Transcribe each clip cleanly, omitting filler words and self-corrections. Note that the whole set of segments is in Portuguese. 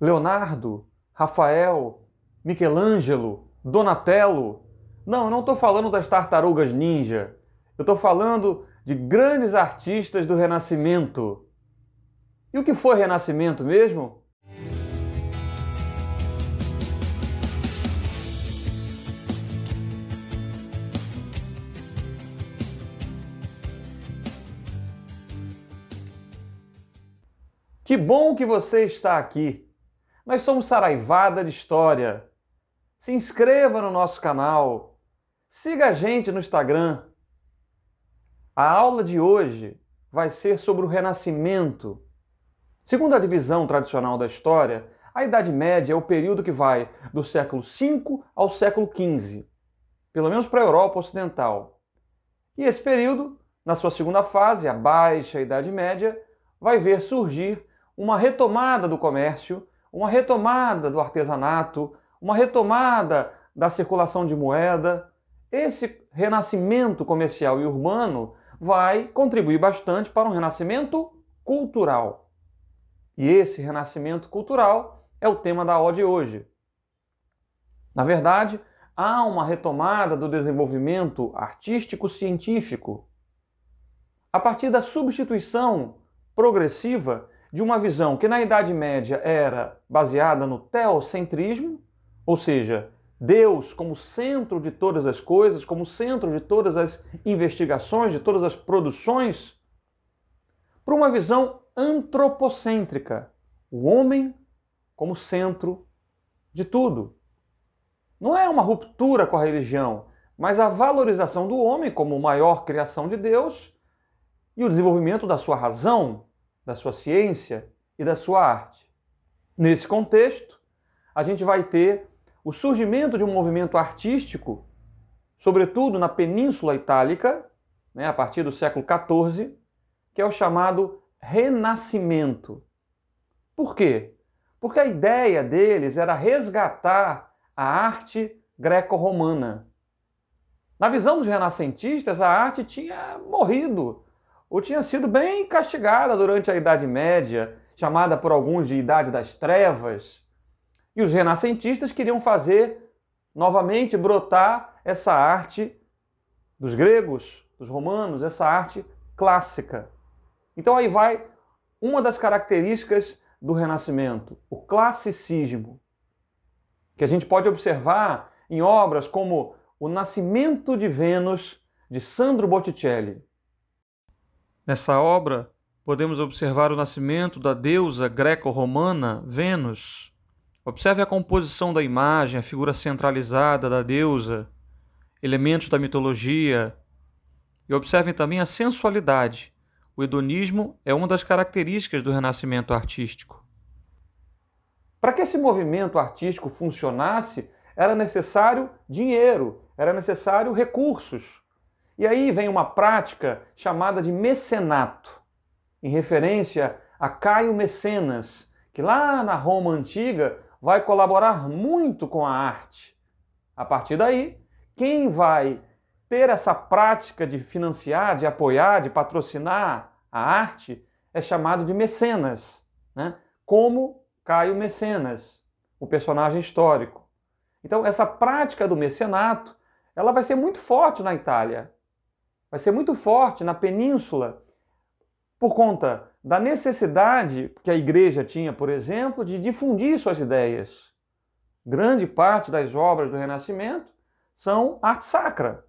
Leonardo, Rafael, Michelangelo, Donatello. Não, eu não estou falando das tartarugas ninja. Eu estou falando de grandes artistas do Renascimento. E o que foi Renascimento mesmo? Que bom que você está aqui! Nós somos Saraivada de História. Se inscreva no nosso canal. Siga a gente no Instagram. A aula de hoje vai ser sobre o Renascimento. Segundo a divisão tradicional da história, a Idade Média é o período que vai do século V ao século XV, pelo menos para a Europa Ocidental. E esse período, na sua segunda fase, a Baixa Idade Média, vai ver surgir uma retomada do comércio, uma retomada do artesanato, uma retomada da circulação de moeda. Esse renascimento comercial e urbano vai contribuir bastante para um renascimento cultural. E esse renascimento cultural é o tema da aula de hoje. Na verdade, há uma retomada do desenvolvimento artístico-científico a partir da substituição progressiva de uma visão que na Idade Média era baseada no teocentrismo, ou seja, Deus como centro de todas as coisas, como centro de todas as investigações, de todas as produções, para uma visão antropocêntrica, o homem como centro de tudo. Não é uma ruptura com a religião, mas a valorização do homem como maior criação de Deus e o desenvolvimento da sua razão, da sua ciência e da sua arte. Nesse contexto, a gente vai ter o surgimento de um movimento artístico, sobretudo na Península Itálica, a partir do século XIV, que é o chamado Renascimento. Por quê? Porque a ideia deles era resgatar a arte greco-romana. Na visão dos renascentistas, a arte tinha morrido, ou tinha sido bem castigada durante a Idade Média, chamada por alguns de Idade das Trevas. E os renascentistas queriam fazer novamente brotar essa arte dos gregos, dos romanos, essa arte clássica. Então aí vai uma das características do Renascimento, o classicismo, que a gente pode observar em obras como O Nascimento de Vênus, de Sandro Botticelli. Nessa obra, podemos observar o nascimento da deusa greco-romana Vênus. Observe a composição da imagem, a figura centralizada da deusa, elementos da mitologia, e observem também a sensualidade. O hedonismo é uma das características do renascimento artístico. Para que esse movimento artístico funcionasse, era necessário dinheiro, era necessário recursos. E aí vem uma prática chamada de mecenato, em referência a Caio Mecenas, que lá na Roma antiga vai colaborar muito com a arte. A partir daí, quem vai ter essa prática de financiar, de apoiar, de patrocinar a arte é chamado de mecenas, como Caio Mecenas, o personagem histórico. Então, essa prática do mecenato, ela vai ser muito forte na Itália, vai ser muito forte na Península, por conta da necessidade que a igreja tinha, por exemplo, de difundir suas ideias. Grande parte das obras do Renascimento são arte sacra.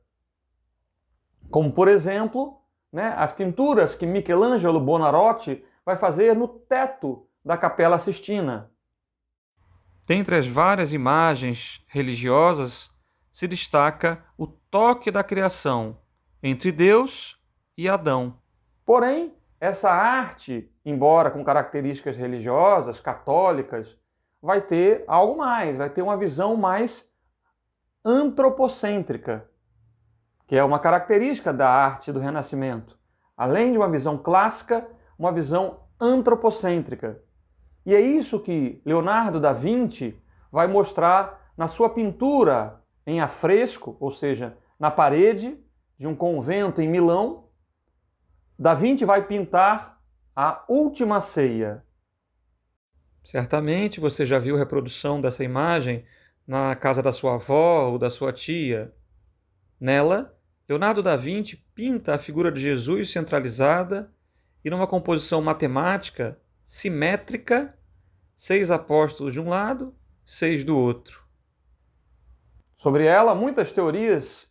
Como, por exemplo, as pinturas que Michelangelo Buonarroti vai fazer no teto da Capela Sistina. Dentre as várias imagens religiosas, se destaca o toque da criação entre Deus e Adão. Porém, essa arte, embora com características religiosas, católicas, vai ter algo mais, vai ter uma visão mais antropocêntrica, que é uma característica da arte do Renascimento. Além de uma visão clássica, uma visão antropocêntrica. E é isso que Leonardo da Vinci vai mostrar na sua pintura em afresco, ou seja, na parede de um convento em Milão. Da Vinci vai pintar a Última Ceia. Certamente você já viu reprodução dessa imagem na casa da sua avó ou da sua tia. Nela, Leonardo da Vinci pinta a figura de Jesus centralizada e numa composição matemática simétrica, 6 apóstolos de um lado, 6 do outro. Sobre ela, muitas teorias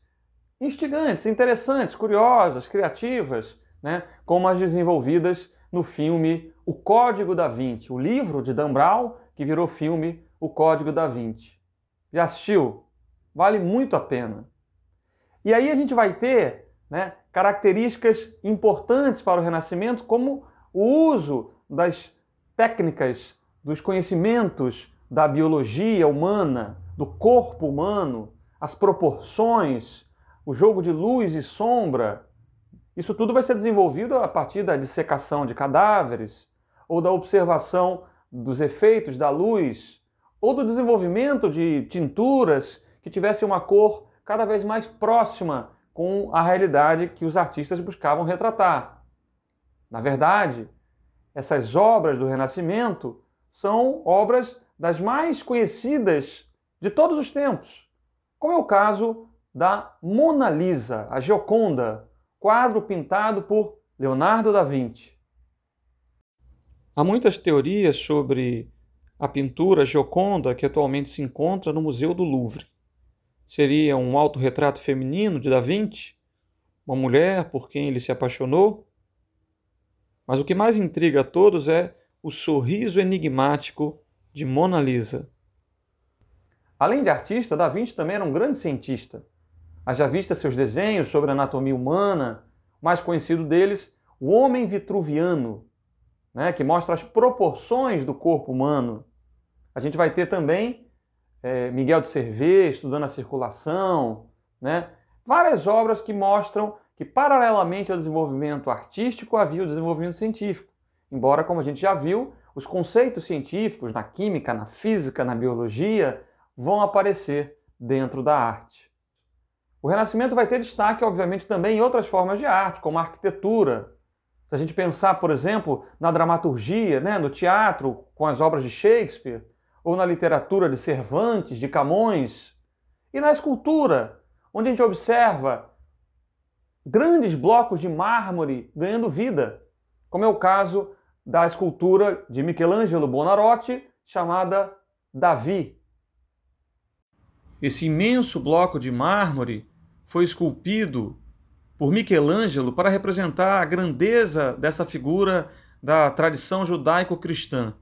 instigantes, interessantes, curiosas, criativas, né? Como as desenvolvidas no filme O Código da Vinci, o livro de Dan Brown que virou filme O Código da Vinci. Já assistiu? Vale muito a pena. E aí a gente vai ter, né, características importantes para o Renascimento, como o uso das técnicas, dos conhecimentos da biologia humana, do corpo humano, as proporções, o jogo de luz e sombra. Isso tudo vai ser desenvolvido a partir da dissecação de cadáveres, ou da observação dos efeitos da luz, ou do desenvolvimento de tinturas que tivessem uma cor cada vez mais próxima com a realidade que os artistas buscavam retratar. Na verdade, essas obras do Renascimento são obras das mais conhecidas de todos os tempos, como é o caso da Mona Lisa, a Gioconda, quadro pintado por Leonardo da Vinci. Há muitas teorias sobre a pintura Gioconda que atualmente se encontra no Museu do Louvre. Seria um autorretrato feminino de Da Vinci? Uma mulher por quem ele se apaixonou? Mas o que mais intriga a todos é o sorriso enigmático de Mona Lisa. Além de artista, Da Vinci também era um grande cientista. Haja vista seus desenhos sobre a anatomia humana, o mais conhecido deles, o Homem Vitruviano, né, que mostra as proporções do corpo humano. A gente vai ter também Miguel de Cervé estudando a circulação, né? Várias obras que mostram que, paralelamente ao desenvolvimento artístico, havia o desenvolvimento científico. Embora, como a gente já viu, os conceitos científicos na química, na física, na biologia, vão aparecer dentro da arte. O Renascimento vai ter destaque, obviamente, também em outras formas de arte, como a arquitetura. Se a gente pensar, por exemplo, na dramaturgia, né, no teatro, com as obras de Shakespeare, ou na literatura de Cervantes, de Camões, e na escultura, onde a gente observa grandes blocos de mármore ganhando vida, como é o caso da escultura de Michelangelo Buonarroti, chamada Davi. Esse imenso bloco de mármore foi esculpido por Michelangelo para representar a grandeza dessa figura da tradição judaico-cristã.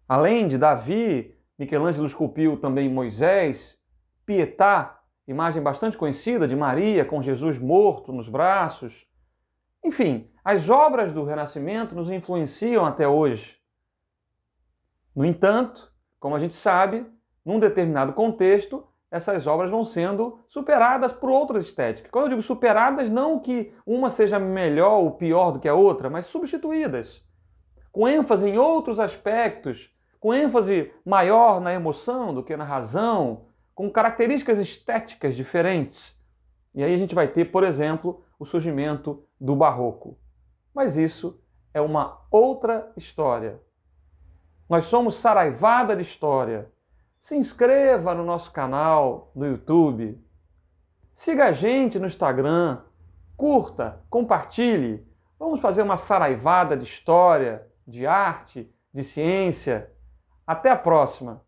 Além de Davi, Michelangelo esculpiu também Moisés, Pietà, imagem bastante conhecida de Maria com Jesus morto nos braços. Enfim, as obras do Renascimento nos influenciam até hoje. No entanto, como a gente sabe, num determinado contexto, essas obras vão sendo superadas por outras estéticas. Quando eu digo superadas, não que uma seja melhor ou pior do que a outra, mas substituídas, com ênfase em outros aspectos, com ênfase maior na emoção do que na razão, com características estéticas diferentes. E aí a gente vai ter, por exemplo, o surgimento do Barroco. Mas isso é uma outra história. Nós somos Saraivada de História. Se inscreva no nosso canal no YouTube. Siga a gente no Instagram. Curta, compartilhe. Vamos fazer uma saraivada de história, de arte, de ciência. Até a próxima!